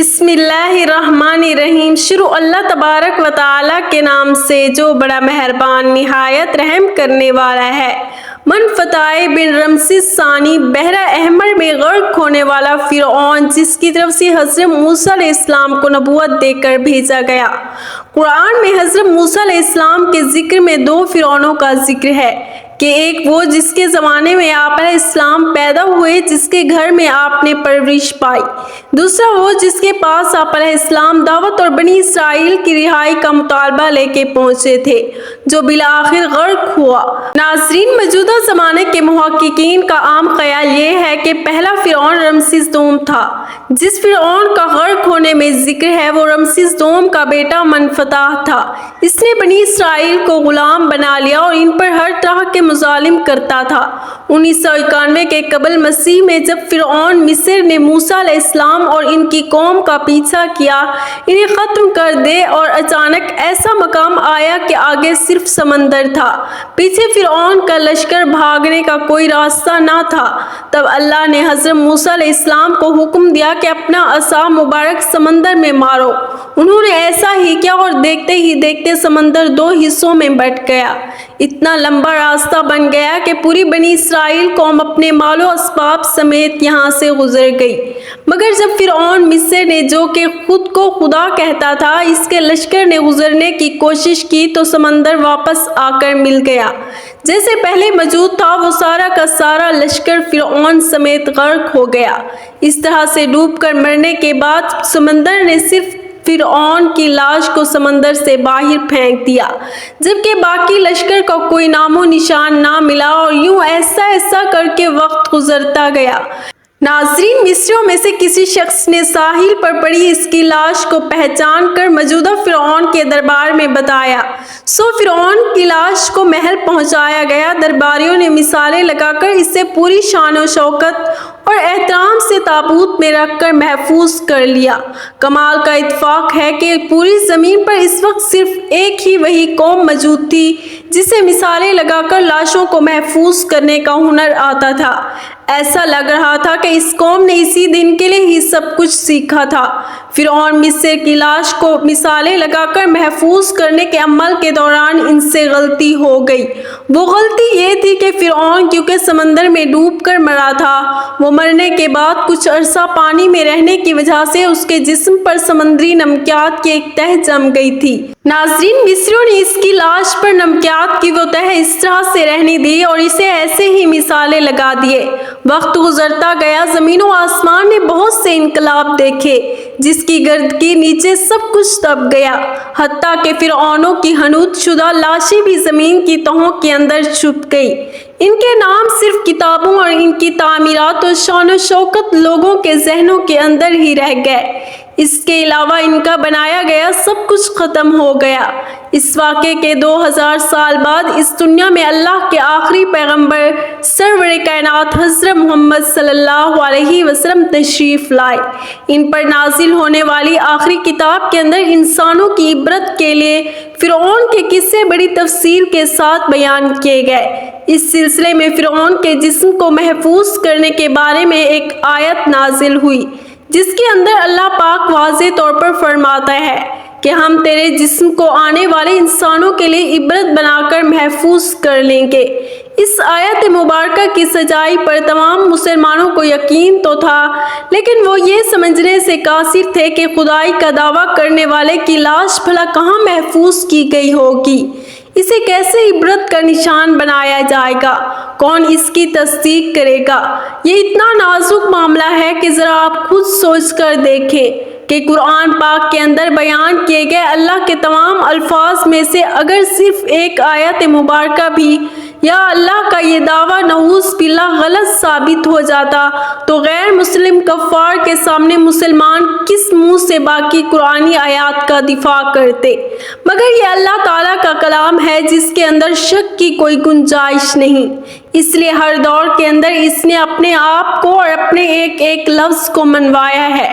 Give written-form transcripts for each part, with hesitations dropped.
بسم اللہ الرحمن الرحیم۔ شروع اللہ تبارک و تعالیٰ کے نام سے جو بڑا مہربان نہایت رحم کرنے والا ہے۔ من فتح بن رمسیس ثانی بحر احمر میں غرق ہونے والا فرعون جس کی طرف سے حضرت موسیٰ علیہ السلام کو نبوت دے کر بھیجا گیا۔ قرآن میں حضرت موسیٰ علیہ السلام کے ذکر میں دو فرعونوں کا ذکر ہے کہ ایک وہ جس کے زمانے میں آپ علیہ السلام پیدا ہوئے، جس کے گھر میں آپ نے پرورش پائی، دوسرا وہ جس کے پاس آپ علیہ السلام دعوت اور بنی اسرائیل کی رہائی کا مطالبہ لے کے پہنچے تھے، جو بالآخر غرق ہوا۔ ناظرین، موجودہ زمانے کے محققین کا عام خیال یہ ہے کہ پہلا فرعون رمسیس دوم تھا۔ جس فرعون کا غرق ہونے میں ذکر ہے وہ رمسیس دوم کا بیٹا منفتح تھا۔ اس نے بنی اسرائیل کو غلام بنا لیا اور ان پر ہر طرح کے مظالم کرتا تھا۔ 1991 کے قبل مسیح میں جب فرعون مصر نے موسیٰ علیہ السلام اور ان کی قوم کا پیچھا کیا انہیں ختم کر دے، اور اچانک ایسا مقام آیا کہ آگے صرف سمندر تھا، پیچھے فرعون کا لشکر، بھاگنے کا کوئی راستہ نہ تھا، تب اللہ نے حضرت موسیٰ علیہ السلام کو حکم دیا کہ اپنا عصا مبارک سمندر میں مارو۔ انہوں نے ایسا ہی کیا اور دیکھتے ہی دیکھتے سمندر دو حصوں میں بٹ گیا۔ اتنا لمبا راستہ بن گیا کہ پوری بنی اسرائیل قوم اپنے مال و اسباب سمیت یہاں سے گزر گئی، مگر جب فرعون مصر نے جو کہ خود کو خدا کہتا تھا اس کے لشکر نے گزرنے کی کوشش کی تو سمندر واپس آ کر مل گیا۔ جیسے پہلے موجود تھا وہ سارا کا سارا لشکر فرعون سمیت غرق ہو گیا۔ اس طرح سے ڈوب کر مرنے کے بعد سمندر نے صرف فرعون کی لاش کو سمندر سے باہر پھینک دیا، جبکہ باقی لشکر کا کوئی نام و نشان نہ ملا، اور یوں ایسا ایسا کر کے وقت گزرتا گیا۔ ناظرین، مصریوں میں سے کسی شخص نے ساحل پر پڑی اس کی لاش کو پہچان کر موجودہ فرعون کے دربار میں بتایا، سو فرعون کی لاش کو محل پہنچایا گیا۔ درباریوں نے مثالیں لگا کر اسے پوری شان و شوکت اور احترام سے تابوت میں رکھ کر محفوظ کر لیا۔ کمال کا اتفاق ہے کہ پوری زمین پر اس وقت صرف ایک ہی وہی قوم موجود تھی جسے مثالیں لگا کر لاشوں کو محفوظ کرنے کا ہنر آتا تھا۔ ایسا لگ رہا تھا کہ اس قوم نے اسی دن کے لیے ہی سب کچھ سیکھا تھا۔ فرعون مصر کی لاش کو مثالیں لگا کر محفوظ کرنے کے عمل کے دوران ان سے غلطی ہو گئی۔ وہ غلطی یہ تھی کہ فرعون کیونکہ سمندر میں ڈوب کر مرا تھا، وہ مرنے کے بعد کچھ عرصہ پانی میں رہنے کی وجہ سے اس کے جسم پر سمندری نمکیات کی ایک تہہ جم گئی تھی۔ ناظرین، مصریوں نے اس کی لاش پر نمکیات کی وہ تہہ اس طرح سے رہنے دی اور اسے ایسے ہی مثالیں لگا دیے۔ وقت گزرتا گیا، زمین و آسمان نے بہت سے انقلاب دیکھے، جس کی گرد کے نیچے سب کچھ دب گیا، حتیٰ کہ فرعونوں کی حنوط شدہ لاشیں بھی زمین کی تہوں کے اندر چھپ گئی۔ ان کے نام صرف کتابوں اور ان کی تعمیرات و شان و شوکت لوگوں کے ذہنوں کے اندر ہی رہ گئے۔ اس کے علاوہ ان کا بنایا گیا سب کچھ ختم ہو گیا۔ اس واقعے کے 2000 سال بعد اس دنیا میں اللہ کے آخری پیغمبر سرور کائنات حضرت محمد صلی اللہ علیہ وسلم تشریف لائے۔ ان پر نازل ہونے والی آخری کتاب کے اندر انسانوں کی عبرت کے لیے فرعون کے قصے بڑی تفصیل کے ساتھ بیان کیے گئے۔ اس سلسلے میں فرعون کے جسم کو محفوظ کرنے کے بارے میں ایک آیت نازل ہوئی، جس کے اندر اللہ پاک واضح طور پر فرماتا ہے کہ ہم تیرے جسم کو آنے والے انسانوں کے لیے عبرت بنا کر محفوظ کر لیں گے۔ اس آیت مبارکہ کی سچائی پر تمام مسلمانوں کو یقین تو تھا، لیکن وہ یہ سمجھنے سے قاصر تھے کہ خدائی کا دعویٰ کرنے والے کی لاش بھلا کہاں محفوظ کی گئی ہوگی، اسے کیسے عبرت کا نشان بنایا جائے گا، کون اس کی تصدیق کرے گا۔ یہ اتنا نازک معاملہ ہے کہ ذرا آپ خود سوچ کر دیکھیں کہ قرآن پاک کے اندر بیان کیے گئے اللہ کے تمام الفاظ میں سے اگر صرف ایک آیت مبارکہ بھی یا اللہ کا یہ دعویٰ نعوذ باللہ غلط ثابت ہو جاتا تو غیر مسلم کفار کے سامنے مسلمان کس منہ سے باقی قرآنی آیات کا دفاع کرتے؟ مگر یہ اللہ تعالیٰ کا کلام ہے جس کے اندر شک کی کوئی گنجائش نہیں، اس لیے ہر دور کے اندر اس نے اپنے آپ کو اور اپنے ایک ایک لفظ کو منوایا ہے۔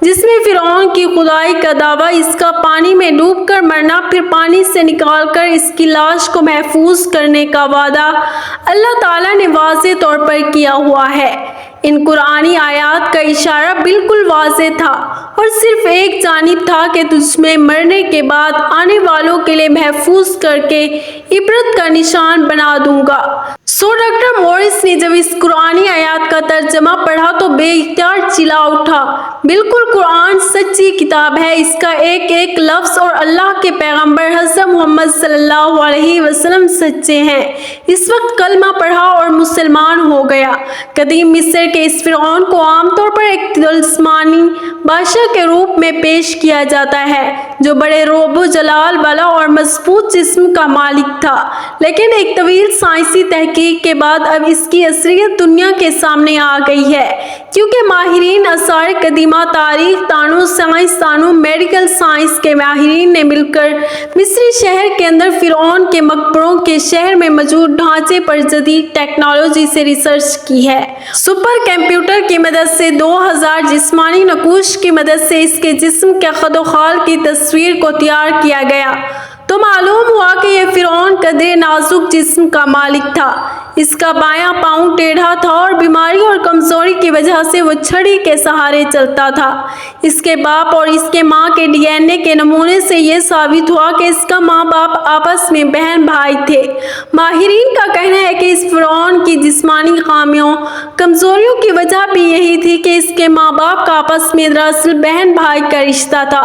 جس میں فرعون کی خدائی کا دعویٰ، اس کا پانی میں ڈوب کر مرنا، پھر پانی سے نکال کر اس کی لاش کو محفوظ کرنے کا وعدہ اللہ تعالیٰ نے واضح طور پر کیا ہوا ہے۔ ان قرآنی آیات کا اشارہ بالکل واضح تھا اور صرف ایک جانب تھا کہ تجھ میں مرنے کے بعد آنے والوں کے لیے محفوظ کر کے عبرت کا نشان بنا دوں گا۔ ڈاکٹر مورس نے جب اس قرآنی آیات کا ترجمہ پڑھا تو بے اختیار چلا اٹھا، بالکل قرآن سچی کتاب ہے، اس کا ایک ایک لفظ اور اللہ کے پیغمبر حضرت محمد صلی اللہ علیہ وسلم سچے ہیں۔ اس وقت کلمہ پڑھا اور مسلمان ہو گیا۔ قدیم مصر کے اس فرعون کو عام طور پر ایک جسمانی بادشاہ کے روپ میں پیش کیا جاتا ہے جو بڑے رعب و جلال والا اور مضبوط جسم کا مالک تھا، لیکن ایک طویل سائنسی تحقیق کے بعد اب اس کی اصلیت دنیا کے سامنے آ گئی ہے، کیونکہ ماہرین آثار قدیمہ، تاریخ دانوں، سائنس دانوں، میڈیکل سائنس کے ماہرین نے مل کر مصری شہر کے اندر فرعون کے مقبروں کے شہر میں موجود ڈھانچے پر جدید ٹیکنالوجی سے ریسرچ کی ہے۔ سپر کمپیوٹر کی مدد سے 2000 جسمانی نقوش کی مدد سے اس کے جسم کے خد و خال کی تصویر کو تیار کیا گیا تو معلوم ہوا کہ یہ فرعون قدرے نازک جسم کا مالک تھا۔ اس کا بایاں پاؤں ٹیڑھا تھا اور بیماری اور کمزوری کی وجہ سے وہ چھڑی کے سہارے چلتا تھا۔ اس کے باپ اور اس کے ماں کے ڈی این اے کے نمونے سے یہ ثابت ہوا کہ اس کا ماں باپ آپس میں بہن بھائی تھے۔ ماہرین کا کہنا ہے کہ اس فرعون کی جسمانی خامیوں، کمزوریوں کی وجہ بھی یہی تھی کہ اس کے ماں باپ کا آپس میں دراصل بہن بھائی کا رشتہ تھا۔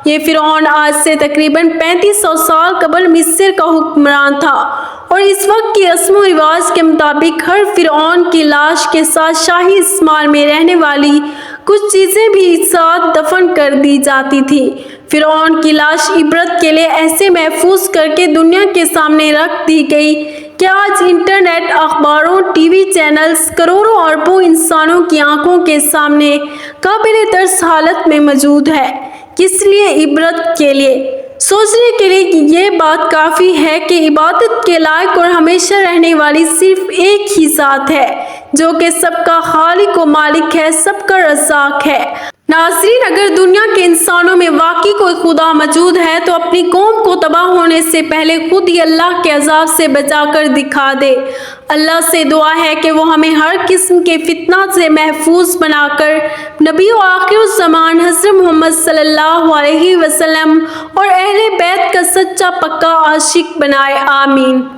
یہ فرعون آج سے تقریباً 3500 سال قبل مصر کا حکمران تھا اور اس وقت کی رسم و رواج کے مطابق ہر فرعون کی لاش کے ساتھ شاہی اسمال میں رہنے والی کچھ چیزیں بھی ساتھ دفن کر دی جاتی تھی۔ فرعون کی لاش عبرت کے لیے ایسے محفوظ کر کے دنیا کے سامنے رکھ دی گئی کہ آج انٹرنیٹ، اخباروں، ٹی وی چینلز کروڑوں اربوں انسانوں کی آنکھوں کے سامنے قابل ترس حالت میں موجود ہے۔ کس لیے؟ عبرت کے لیے، سوچنے کے لیے کہ یہ بات کافی ہے کہ عبادت کے لائق اور ہمیشہ رہنے والی صرف ایک ہی ذات ہے جو کہ سب کا خالق و مالک ہے، سب کا رزاق ہے۔ ناظرین، اگر دنیا کے انسانوں میں واقعی کوئی خدا موجود ہے تو اپنی قوم کو تباہ ہونے سے پہلے خود ہی اللہ کے عذاب سے بچا کر دکھا دے۔ اللہ سے دعا ہے کہ وہ ہمیں ہر قسم کے فتنہ سے محفوظ بنا کر نبی و آخر الزمان حضرت محمد صلی اللہ علیہ وسلم اور اہل بیت کا سچا پکا عاشق بنائے۔ آمین۔